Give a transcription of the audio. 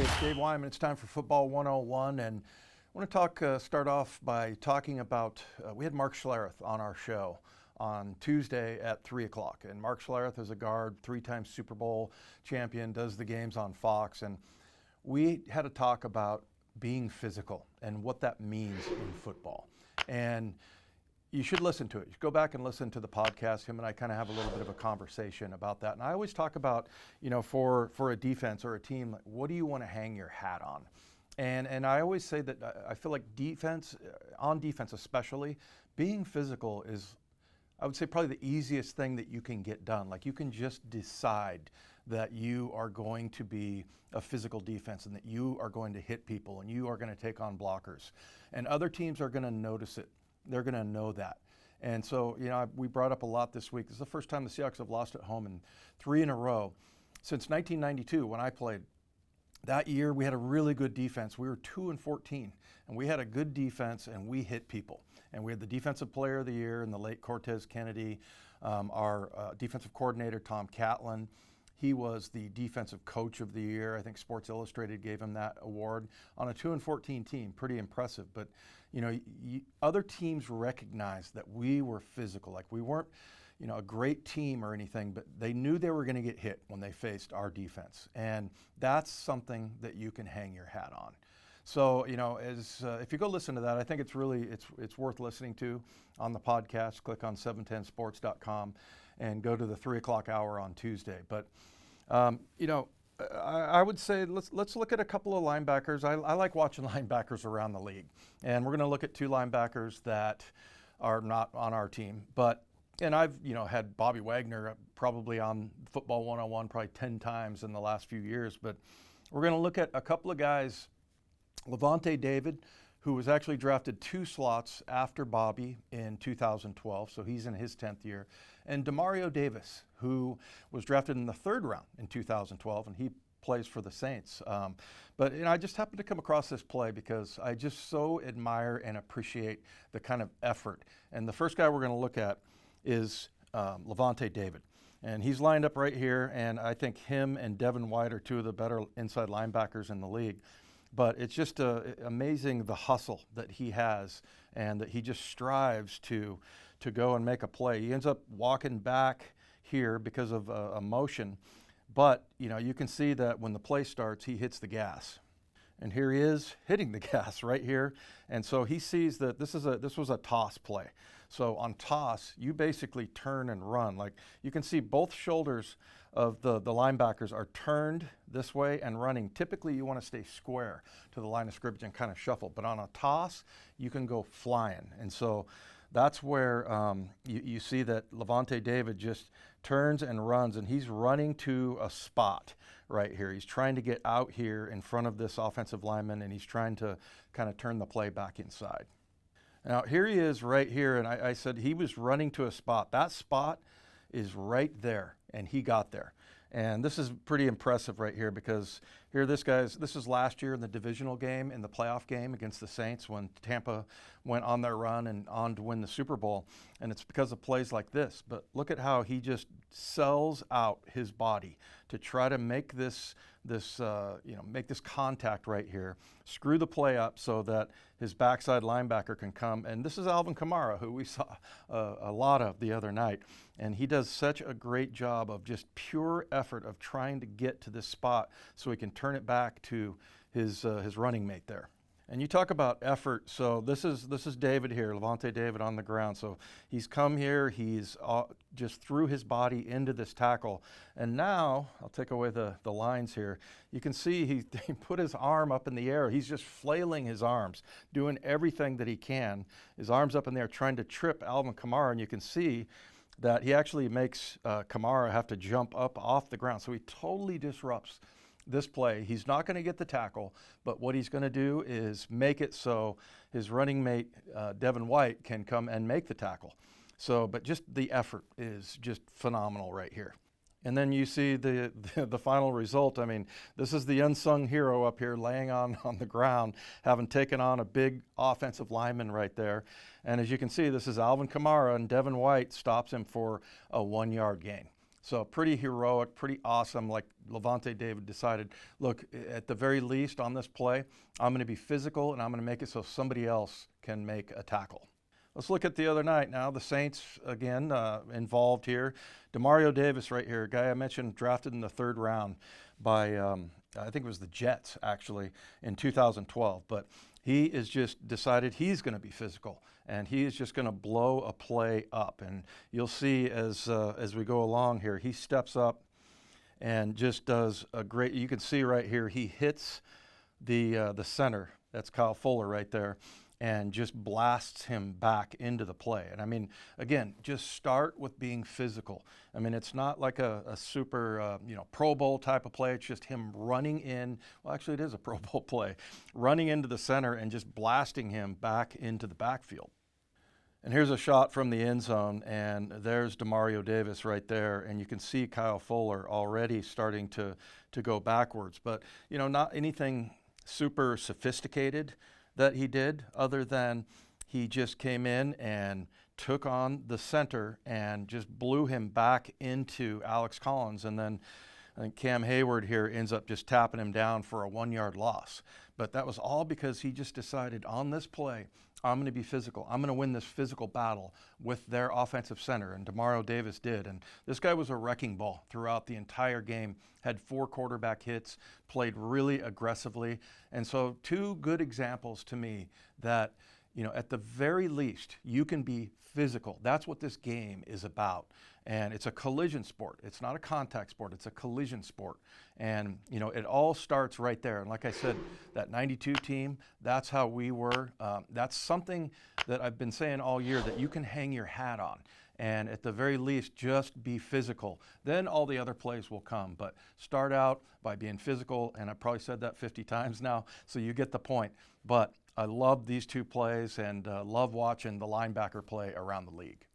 Hey, it's Dave Wyman. It's time for Football 101, and I want to start off by talking about, we had Mark Schlereth on our show on Tuesday at 3 o'clock. And Mark Schlereth is a guard, three-time Super Bowl champion, does the games on Fox. And we had a talk about being physical and what that means in football. And you should listen to it. You should go back and listen to the podcast. Him and I kind of have a little bit of a conversation about that. And I always talk about, for a defense or a team, like, what do you want to hang your hat on? And I always say that I feel like on defense especially, being physical is, I would say, probably the easiest thing that you can get done. Like, you can just decide that you are going to be a physical defense and that you are going to hit people and you are going to take on blockers. And other teams are going to notice it. They're going to know that. And so, we brought up a lot this week. This is the first time the Seahawks have lost at home in 3 in a row since 1992 when I played. That year, we had a really good defense. We were 2-14, and we had a good defense, and we hit people. And we had the Defensive Player of the Year in the late Cortez Kennedy, our defensive coordinator, Tom Catlin. He was the Defensive Coach of the Year. I think Sports Illustrated gave him that award on a 2-14 team. Pretty impressive. But, other teams recognized that we were physical. Like, we weren't, a great team or anything, but they knew they were going to get hit when they faced our defense. And that's something that you can hang your hat on. So, if you go listen to that, I think it's worth listening to on the podcast. Click on 710sports.com and go to the 3 o'clock hour on Tuesday. But, I would say let's look at a couple of linebackers. I like watching linebackers around the league. And we're going to look at two linebackers that are not on our team. And I've, had Bobby Wagner probably on Football 101 probably 10 times in the last few years. But we're going to look at a couple of guys. Lavonte David, who was actually drafted 2 slots after Bobby in 2012, so he's in his 10th year, and Demario Davis, who was drafted in the 3rd round in 2012, and he plays for the Saints. But I just happened to come across this play because I just so admire and appreciate the kind of effort. And the first guy we're going to look at is Lavonte David. And he's lined up right here, and I think him and Devin White are 2 of the better inside linebackers in the league. But it's just amazing the hustle that he has and that he just strives to go and make a play. He ends up walking back here because of a motion. But, you can see that when the play starts, he hits the gas. And here he is hitting the gas right here. And so he sees that this was a toss play. So on toss, you basically turn and run. Like, you can see both shoulders of the linebackers are turned this way and running. Typically, you want to stay square to the line of scrimmage and kind of shuffle. But on a toss, you can go flying. And so that's where you see that Lavonte David just turns and runs, and he's running to a spot right here. He's trying to get out here in front of this offensive lineman, and he's trying to kind of turn the play back inside. Now, here he is right here, and I said he was running to a spot. That spot is right there, and he got there. And this is pretty impressive right here because here this is last year in the divisional game, in the playoff game against the Saints when Tampa went on their run and on to win the Super Bowl. And it's because of plays like this. But look at how he just sells out his body to try to make this contact right here, screw the play up so that his backside linebacker can come. And this is Alvin Kamara, who we saw a lot of the other night. And he does such a great job of just pure effort of trying to get to this spot so he can turn it back to his running mate there. And you talk about effort. So this is David here, Lavonte David on the ground. So he's come here. He's just threw his body into this tackle. And now, I'll take away the lines here. You can see he put his arm up in the air. He's just flailing his arms, doing everything that he can. His arm's up in the air trying to trip Alvin Kamara. And you can see that he actually makes Kamara have to jump up off the ground. So he totally disrupts this play. He's not going to get the tackle, but what he's going to do is make it so his running mate, Devin White, can come and make the tackle. So, but just the effort is just phenomenal right here. And then you see the final result. I mean, this is the unsung hero up here laying on the ground, having taken on a big offensive lineman right there. And as you can see, this is Alvin Kamara, and Devin White stops him for a 1-yard gain. So pretty heroic, pretty awesome. Like Lavonte David decided, look, at the very least on this play, I'm going to be physical and I'm going to make it so somebody else can make a tackle. Let's look at the other night now. The Saints, again, involved here. Demario Davis right here, a guy I mentioned drafted in the 3rd round by, I think it was the Jets, actually, in 2012. But he is just decided he's going to be physical, and he is just going to blow a play up. And you'll see as we go along here, he steps up and just does a great, you can see right here, he hits the center. That's Kyle Fuller right there, and just blasts him back into the play. And I mean, again, just start with being physical. I mean, it's not like a super, Pro Bowl type of play. It's just him running in. Well, actually, it is a Pro Bowl play. Running into the center and just blasting him back into the backfield. And here's a shot from the end zone, and there's Demario Davis right there. And you can see Kyle Fuller already starting to go backwards. But, not anything super sophisticated that he did, other than he just came in and took on the center and just blew him back into Alex Collins. And then I think Cam Hayward here ends up just tapping him down for a 1-yard loss. But that was all because he just decided on this play, I'm going to be physical. I'm going to win this physical battle with their offensive center, and Demario Davis did. And this guy was a wrecking ball throughout the entire game, had 4 quarterback hits, played really aggressively. And so 2 good examples to me that, at the very least, you can be physical. That's what this game is about. And it's a collision sport. It's not a contact sport. It's a collision sport. And, it all starts right there. And like I said, that 92 team, that's how we were. That's something that I've been saying all year that you can hang your hat on. And at the very least, just be physical. Then all the other plays will come. But start out by being physical. And I've probably said that 50 times now, so you get the point. But I love these 2 plays and love watching the linebacker play around the league.